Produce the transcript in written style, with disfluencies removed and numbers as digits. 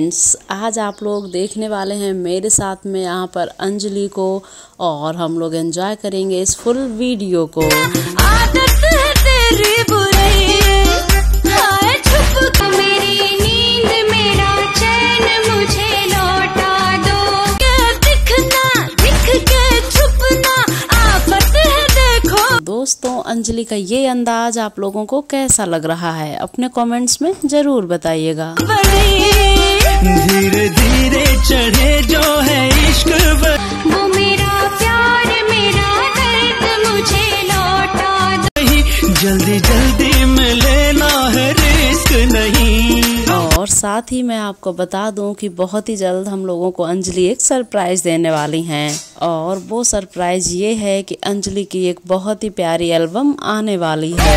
Friends, आज आप लोग देखने वाले हैं मेरे साथ में यहाँ पर अंजलि को, और हम लोग एंजॉय करेंगे इस फुल वीडियो को। आदत है तेरी बुरी, हाय छुप मेरी नींद, मेरा चैन मुझे लौटा दो। दिखना दिख के छुपना, आफत है देखो। दोस्तों, अंजलि का ये अंदाज आप लोगों को कैसा लग रहा है अपने कमेंट्स में जरूर बताइएगा। धीरे धीरे चढ़े जो है इश्क, वो मेरा प्यार मेरा दर्द मुझे लौटा दो। जल्दी जल्दी में लेना है रिस्क नहीं। और साथ ही मैं आपको बता दूं कि बहुत ही जल्द हम लोगों को अंजलि एक सरप्राइज देने वाली हैं, और वो सरप्राइज ये है कि अंजलि की एक बहुत ही प्यारी एल्बम आने वाली है।